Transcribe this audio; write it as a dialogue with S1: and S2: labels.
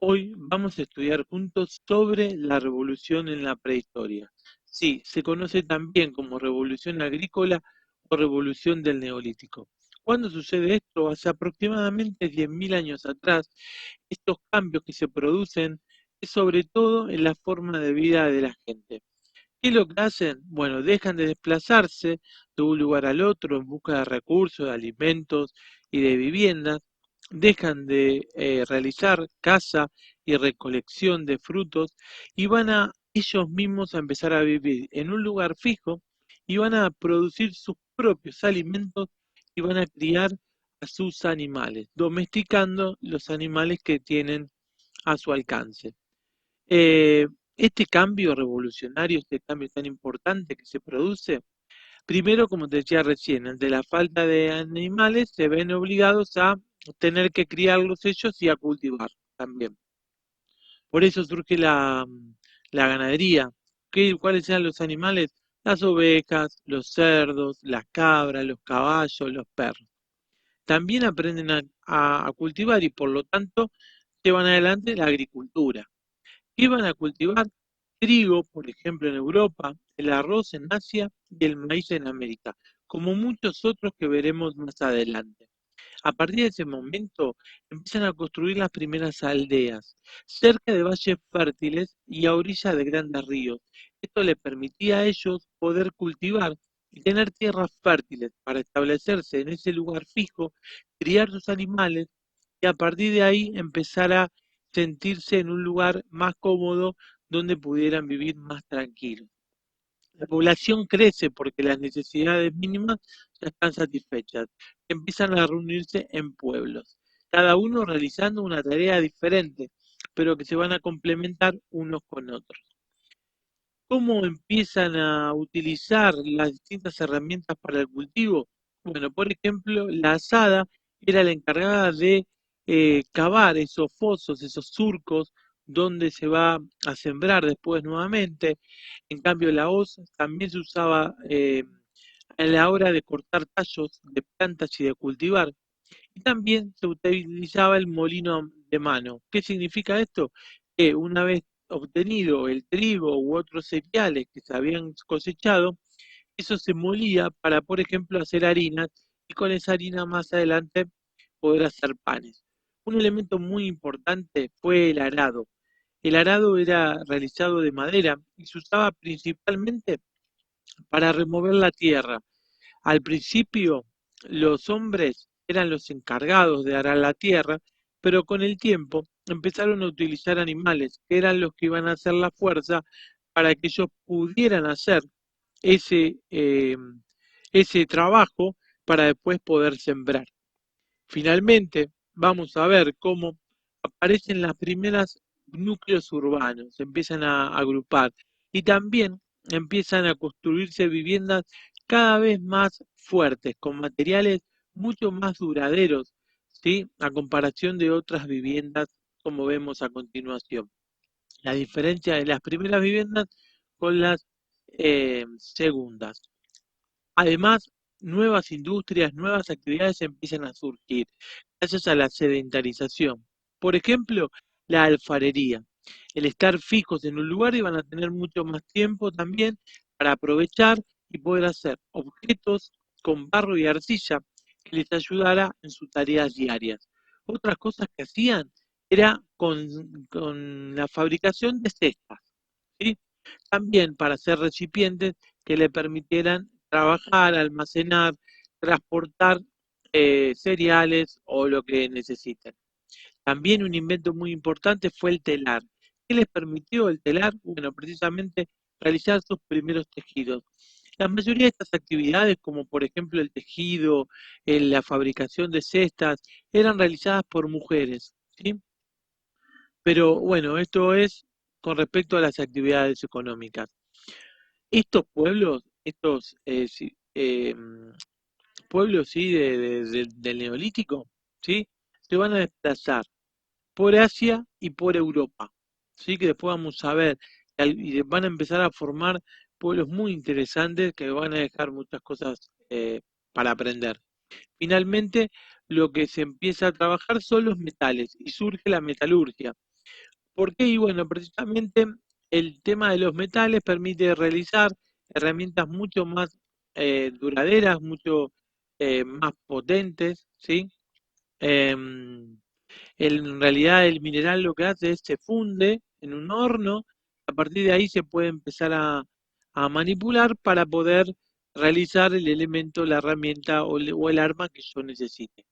S1: Hoy vamos a estudiar juntos sobre la revolución en la prehistoria. Sí, se conoce también como revolución agrícola o revolución del Neolítico. ¿Cuándo sucede esto? Hace aproximadamente 10.000 años atrás, estos cambios que se producen es sobre todo en la forma de vida de la gente. ¿Qué es lo que hacen? Bueno, dejan de desplazarse de un lugar al otro en busca de recursos, de alimentos y de viviendas, dejan de realizar caza y recolección de frutos y van a ellos mismos a empezar a vivir en un lugar fijo y van a producir sus propios alimentos y van a criar a sus animales, domesticando los animales que tienen a su alcance. Eh, este cambio revolucionario, este cambio tan importante que se produce, primero, como te decía recién, ante la falta de animales, se ven obligados a tener que criarlos ellos y a cultivar también. Por eso surge la ganadería. ¿Cuáles eran los animales? Las ovejas, los cerdos, las cabras, los caballos, los perros. También aprenden a cultivar y por lo tanto llevan adelante la agricultura. Iban a cultivar trigo, por ejemplo, en Europa, el arroz en Asia y el maíz en América, como muchos otros que veremos más adelante. A partir de ese momento empiezan a construir las primeras aldeas, cerca de valles fértiles y a orillas de grandes ríos. Esto les permitía a ellos poder cultivar y tener tierras fértiles para establecerse en ese lugar fijo, criar sus animales y a partir de ahí empezar a sentirse en un lugar más cómodo donde pudieran vivir más tranquilos. La población crece porque las necesidades mínimas ya están satisfechas. Empiezan a reunirse en pueblos, cada uno realizando una tarea diferente, pero que se van a complementar unos con otros. ¿Cómo empiezan a utilizar las distintas herramientas para el cultivo? Bueno, por ejemplo, la azada era la encargada de cavar esos fosos, esos surcos, donde se va a sembrar después nuevamente. En cambio, la hoz también se usaba a la hora de cortar tallos de plantas y de cultivar. Y también se utilizaba el molino de mano. ¿Qué significa esto? Que una vez obtenido el trigo u otros cereales que se habían cosechado, eso se molía para, por ejemplo, hacer harinas y con esa harina más adelante poder hacer panes. Un elemento muy importante fue el arado. El arado era realizado de madera y se usaba principalmente para remover la tierra. Al principio, los hombres eran los encargados de arar la tierra, pero con el tiempo empezaron a utilizar animales, que eran los que iban a hacer la fuerza para que ellos pudieran hacer ese, ese trabajo para después poder sembrar. Finalmente, vamos a ver cómo aparecen las primeras núcleos urbanos, se empiezan a agrupar y también empiezan a construirse viviendas cada vez más fuertes, con materiales mucho más duraderos, ¿sí? A comparación de otras viviendas como vemos a continuación. La diferencia de las primeras viviendas con las segundas. Además, nuevas industrias, nuevas actividades empiezan a surgir gracias a la sedentarización. Por ejemplo, la alfarería. El estar fijos en un lugar y van a tener mucho más tiempo también para aprovechar y poder hacer objetos con barro y arcilla que les ayudara en sus tareas diarias. Otras cosas que hacían era con la fabricación de cestas, ¿sí? También para hacer recipientes que le permitieran trabajar, almacenar, transportar cereales o lo que necesiten. También un invento muy importante fue el telar. ¿Qué les permitió el telar? Bueno, precisamente realizar sus primeros tejidos. La mayoría de estas actividades, como por ejemplo el tejido, la fabricación de cestas, eran realizadas por mujeres, ¿sí? Pero bueno, esto es con respecto a las actividades económicas. Estos pueblos, estos pueblos, sí, del Neolítico, ¿sí? Se van a desplazar por Asia y por Europa, ¿sí? Que después vamos a ver, y van a empezar a formar pueblos muy interesantes que van a dejar muchas cosas para aprender. Finalmente, lo que se empieza a trabajar son los metales y surge la metalurgia. ¿Por qué? Y bueno, precisamente el tema de los metales permite realizar herramientas mucho más duraderas, mucho más potentes, ¿sí? Em, en realidad el mineral lo que hace es se funde en un horno, a partir de ahí se puede empezar a manipular para poder realizar el elemento, la herramienta o el arma que yo necesite.